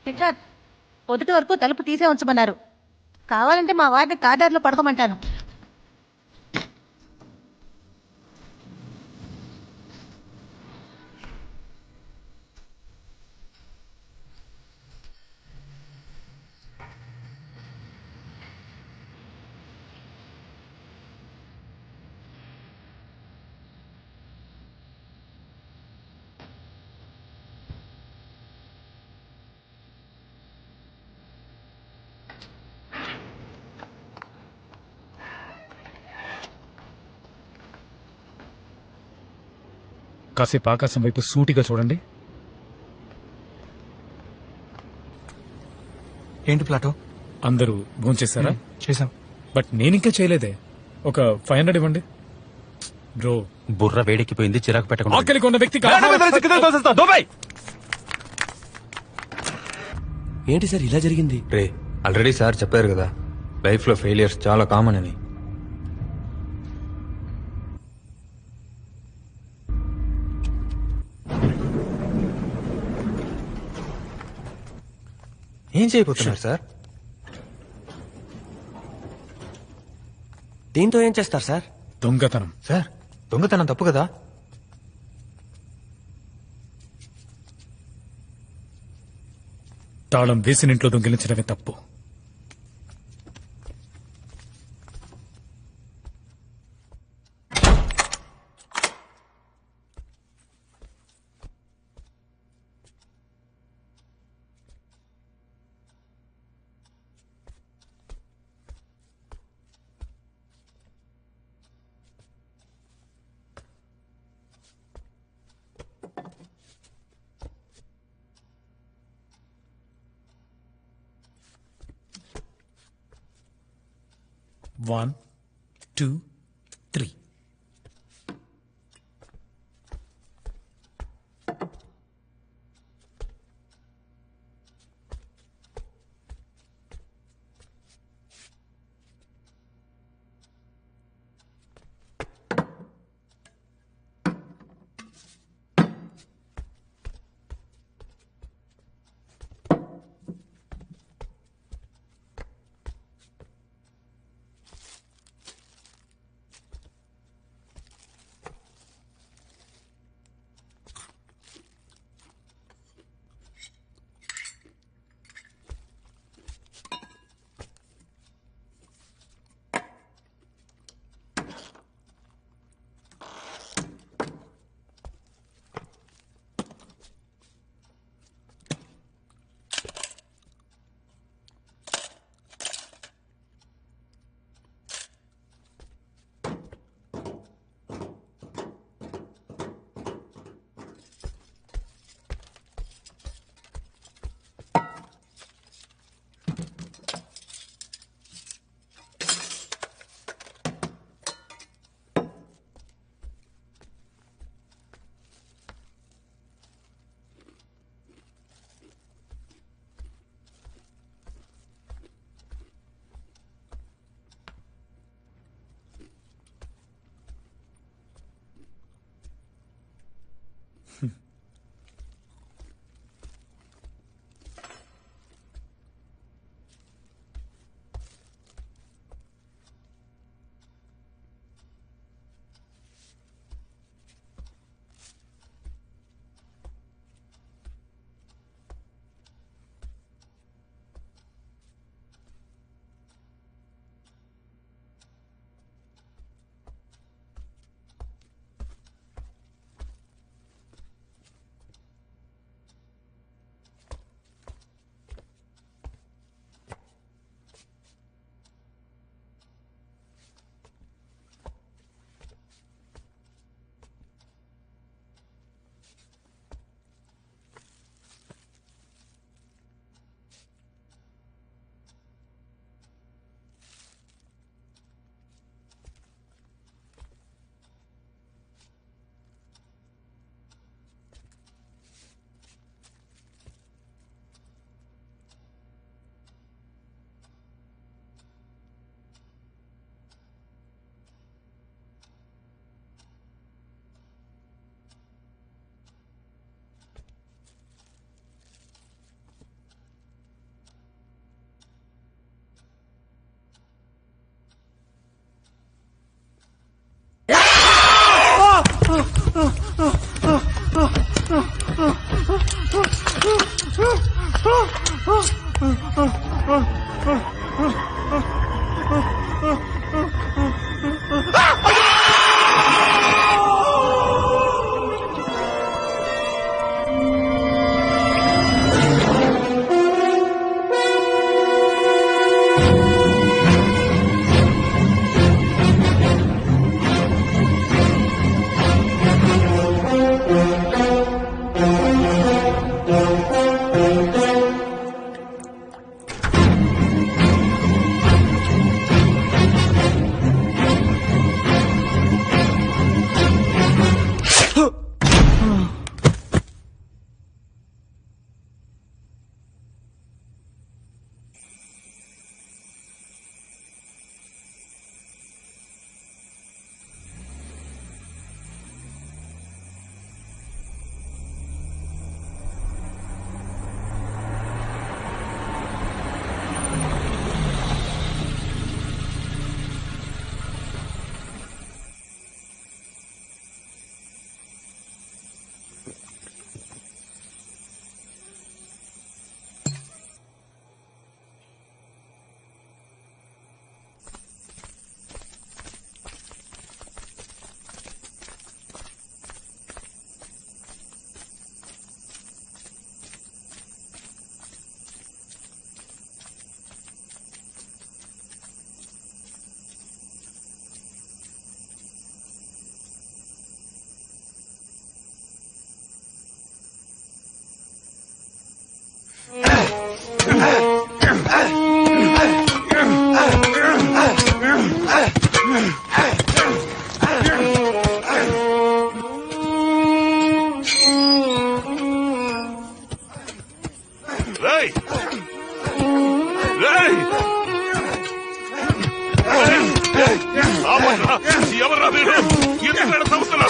సిద్ధార్థ్, పొద్దుటి వరకు తలుపు తీసే ఉంచమన్నారు. కావాలంటే మా వారిని కార్డర్లో పడుకోమంటాను. కాసేపు ఆకాశం వైపు సూటిగా చూడండి. ఏంటి ప్లాటో? అందరూ భోంచేశారా? చేశాం. బట్ నేనింకా చేయలేదే. ఒక 500 ఇవ్వండి బ్రో. బుర్ర వేడెక్కిపోయింది, చిరాకు పెట్టకుండా. ఆకలికి ఉన్న వ్యక్తి ఏంటి సార్ ఇలా జరిగింది? రే ఆల్రెడీ సార్ చెప్పారు కదా, లైఫ్ లో ఫెయిలియర్స్ చాలా కామన్ అని. ఏం చేయబోతున్నారు సార్? దీంతో ఏం చేస్తారు సార్? దొంగతనం. సార్ దొంగతనం తప్పు కదా? తాళం వేసిన ఇంట్లో దొంగిలించడమే తప్పు. One, 2, 3. ఎవరా మీరు? ఎందుకు సంస్థలు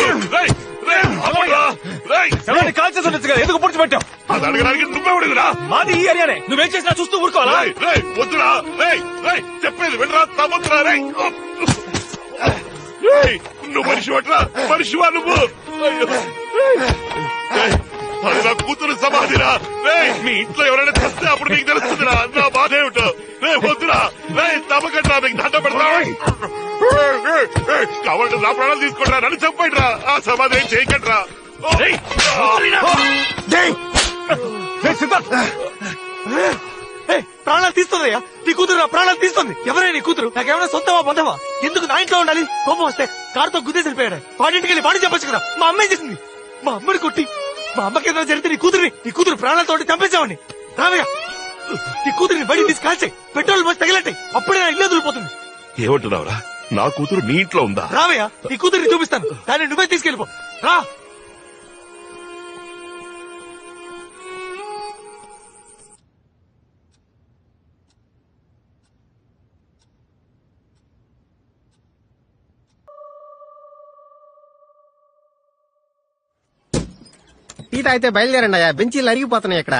ఎందుకు పుడిచిపెట్టావు? అది అడగడానికి నువ్వే అడుగురా. మాది ఈ ఏరియానే, నువ్వేం చేసినా చూస్తూ ఊరుకోవాలా? వద్దురా, చెప్పేది వినరా, తమ్ముతురా. నువ్వు మనిషి పట్రా, మనిషివా నువ్వు? అది నా కూతురు సమాధిరా. మీ ఇంట్లో ఎవరైనా తెస్తే అప్పుడు నీకు తెలుస్తుందిరా నా బాధ ఏమిటో. వద్దురా, తమ్మకట్రా, మీకు దండ పెడతా. కావాలంటే నా ప్రాణాలు తీసుకుంటా, నన్ను చంపండిరా. ఆ సమాధి ఏం చేయకండిరా. ప్రాణాలు తీస్తుందయ్యా, నీ కూతురు నా ప్రాణాలు తీస్తుంది. ఎవరైనా నీ కూతురు నాకేమైనా సొంతమా బంధమా? ఎందుకు నా ఇంట్లో ఉండాలి? కోపం వస్తే కారుతో గుద్దేసి వెళ్ళిపోయాడు. వాడింటికి వెళ్ళి వాడి చెప్పొచ్చు కదా. మా అమ్మాయి చేసింది. మా అమ్మని కొట్టి మా అమ్మకి ఏదైనా జరిగితే నీ కూతురు ప్రాణాలతో చంపేసావండి. రావయ్యా, నీ కూతురిని బయటికి తీసి కాల్చాయి, పెట్రోల్ పోసి తగిలట్టాయి. అప్పుడే నా ఇల్లు వదిలిపోతుంది. ఏమంటున్నావురా? నా కూతురు నీ ఇంట్లో ఉందా? రావయ్యా, నీ కూతురిని చూపిస్తాను, కానీ నువ్వే తీసుకెళ్ళిపో. రా. టీ తాగితే బయలుదేరండి అయ్యా, బెంచీలు అరిగిపోతున్నాయి ఇక్కడ.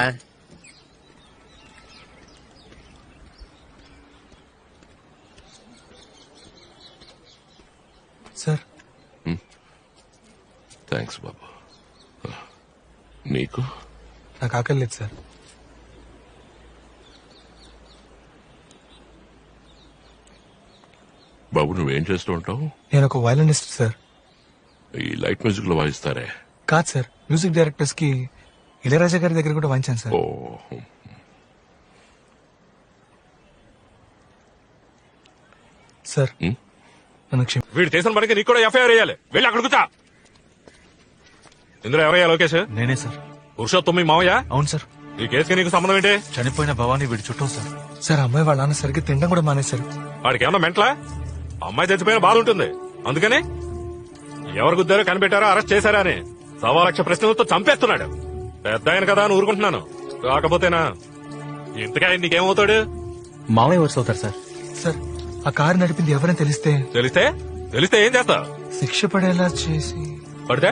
సార్. థ్యాంక్స్ బాబు. నీకు? నాకు ఆకలి లేదు సార్. బాబు నువ్వేం చేస్తూ ఉంటావు? నేను ఒక వయలినిస్ట్ సార్. ఈ లైట్ మ్యూజిక్ లో వాయిస్తారే? కాదు సార్, మ్యూజిక్ డైరెక్టర్స్ కి ఇళయరాజా గారి దగ్గర కూడా వాయించాను సార్. సార్ నన్ను వీడు చేసిన పనికి నీకు కూడా ఎఫ్ఐఆర్ వేయాలి. వెళ్ళి అక్కడ కూర్చో. ఇందులో ఎవరయ్యా లోకేష్? నేనే సార్. పురుషోత్తం మీ మావయ్య? అవును సార్. ఈ కేసుకి నీకు సంబంధం ఏంటి? చనిపోయిన భవానీ వీడి చుట్టూ సార్. సార్ అమ్మాయి వాళ్ళ నాన్న సరిగ్గా తినడం కూడా మానేశారు. వాడికి ఏమన్నా మెంట్లా? అమ్మాయి చచ్చిపోయిన బాధ ఉంటుంది, అందుకని ఎవరు గుద్దారో కనిపెట్టారో అరెస్ట్ చేశారా అని 1,00,000 ప్రశ్నలతో చంపేస్తున్నాడు. పెద్ద ఆయన కదా అని ఊరుకుంటున్నాను. కాకపోతేనా ఇంతగా నీకేమవుతాడు? మామయ్య వర్స్ అవుతారు సార్. సార్ ఆ కారు నడిపింది ఎవరైనా తెలిస్తే తెలిస్తే ఏం చేస్తా? శిక్ష పడేలా చేసి పడితే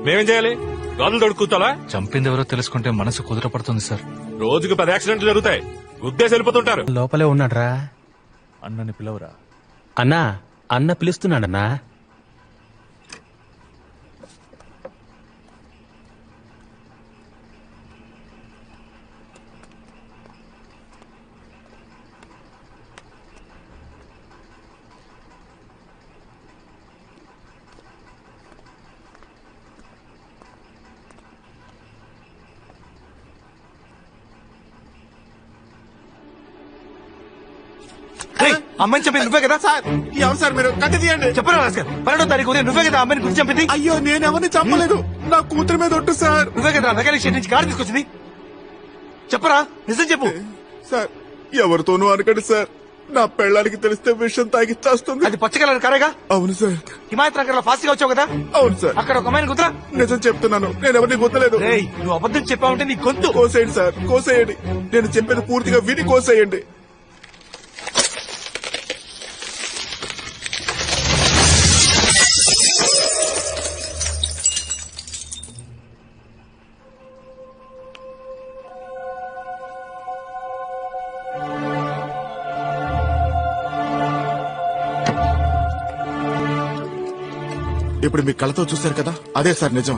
మేమేం చేయాలి? గాజులు తోడు కూర్చోాలా? చంపింది ఎవరో తెలుసుకుంటే మనసు కుదురపడుతుంది సార్. రోజుకు 10 యాక్సిడెంట్లు జరుగుతాయి, గుద్దేసి వెళ్ళిపోతుంటారు. లోపలే ఉన్నాడ్రా. అన్నని పిలవరా. అన్నా, అన్న పిలుస్తున్నాడన్నా. అమ్మాయిని చెప్పింది నువ్వే కదా సార్? ఎవరు సార్ మీరు? కట్టి తీయండి. చెప్పరా రాస్కర్, 12వ తారీఖు ఉదయం నువ్వే కదా అమ్మాయిని గురించి చెప్పింది? అయ్యో నేనెవరిని చంపలేదు, నా కూతురు మీద ఒట్టు సార్. నువ్వే కదా మెకానిక్ షెడ్ నుంచి కారు తీసుకొచ్చింది? చెప్పరా, నిజం చెప్పు. సార్ ఎవరితోనూ అనకండి సార్, నా పెళ్ళానికి తెలిస్తే విషయం తాగి చేస్తుంది. అది పచ్చ కలర్ కారేగా? అవును సార్. హిమాయత్ నగర్ లో ఫాస్ట్ గా వచ్చావు కదా? అవును సార్. అక్కడ ఒక అమ్మాయిని గుర్తురా? నిజం చెప్తున్నాను, నేను ఎవరిని గుర్తలేదు. నువ్వు అబద్ధం చెప్పావంటే నీ గొంతు కోసేయండి సార్, కోసేయండి. నేను చెప్పేది పూర్తిగా విని కోసేయండి. ఇప్పుడు మీ కళ్ళతో చూశారు కదా, అదే సార్ నిజం.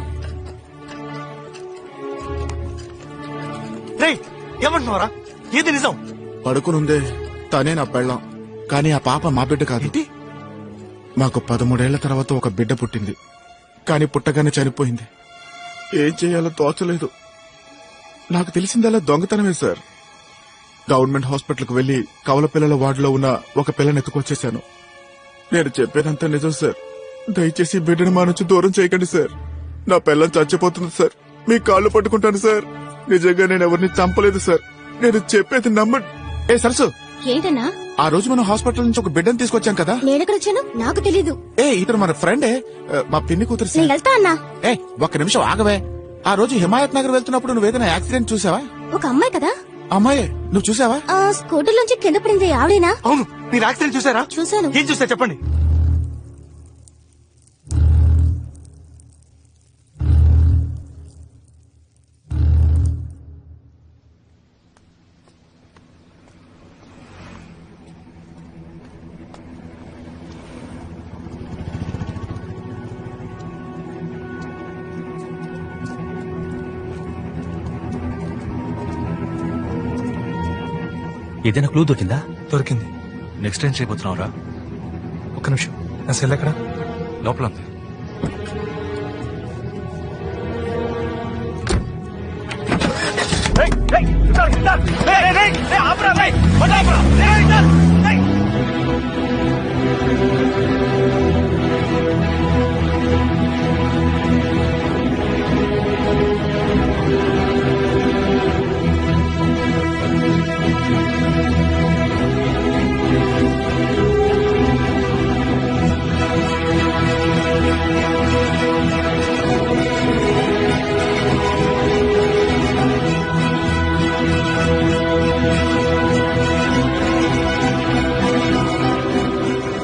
ఏమంటున్నారా? ఏది నిజం? పడుకునుందే తనే నా పెళ్ళం, కానీ ఆ పాప మా బిడ్డ కాదు. మాకు 13 ఏళ్ల తర్వాత ఒక బిడ్డ పుట్టింది, కానీ పుట్టగానే చనిపోయింది. ఏం చేయాలో తోచలేదు. నాకు తెలిసిందల్లా దొంగతనమే సార్. గవర్నమెంట్ హాస్పిటల్కి వెళ్లి కవల పిల్లల వార్డులో ఉన్న ఒక పిల్లని ఎత్తుకొచ్చేశాను. నేను చెప్పేదంతా నిజం సార్. దయచేసి బిడ్డను మా నుంచి దూరం చేయకండి సార్. నా పిల్లని చచ్చిపోతుంది సార్. మీ కాళ్ళు పట్టుకుంటాను సార్. నిజంగా నేను ఎవరిని చంపలేదు సార్. నేను చెప్పేది నమ్మండి. ఏ సరసు, ఏంటన్నా? ఆ రోజు మనం హాస్పిటల్ నుంచి ఒక బిడ్డను తీసుకొచ్చాం కదా. నేనెక్కడ వచ్చాను నాకు తెలీదు. ఏ ఇతను మన ఫ్రెండే, మా పిన్ని కూతురు. నేను వెళ్తా అన్నా. ఏ ఒక్క నిమిషం ఆగవే. ఆ రోజు హిమాయత్ నగర్ వెళ్తున్నప్పుడు నువ్వేదైనా యాక్సిడెంట్ చూసావా? ఒక అమ్మాయి కదా. అమ్మాయే, నువ్వు చూసావా? స్కూటర్ నుంచి కింద పడింది ఆవిడేనా? అవును, మీరు యాక్సిడెంట్ చూసారా? చూశాను. ఏం చూసా చెప్పండి. ఏదైనా క్లూ దొరికిందా? దొరికింది. నెక్స్ట్ ఏం చేయబోతున్నావురా? ఒక్క నిమిషం, నా సెల్ ఎక్కడ? లోపల ఉంది.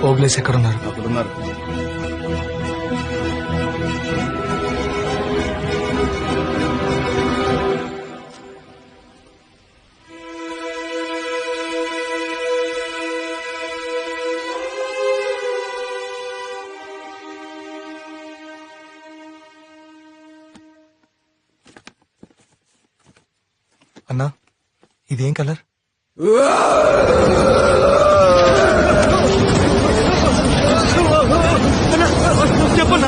ఓబ్లేస్ ఎక్కడున్నారు? అక్కడున్నారు. అన్నా, ఇదేం కలర్? చెప్పన్నా.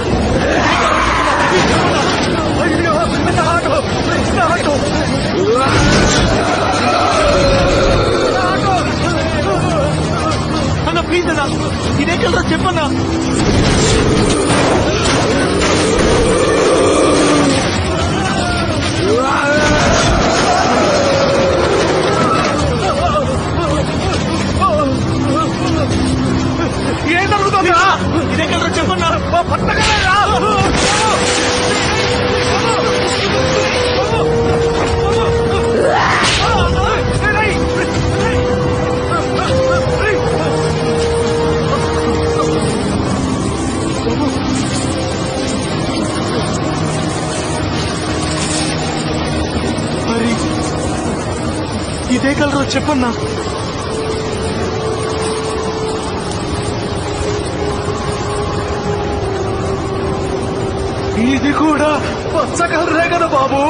అన్న ప్లీజ్ అన్నా, ఇదే కలరా చెప్పన్నా. ఏం జరుగుతుందా? ఇదే కలరా చెప్పన్నా. పట్టగలరా? మరి ఇదే కలరా చెప్పన్నా. ఇది కూడా పచ్చ కలరే కదా బాబు.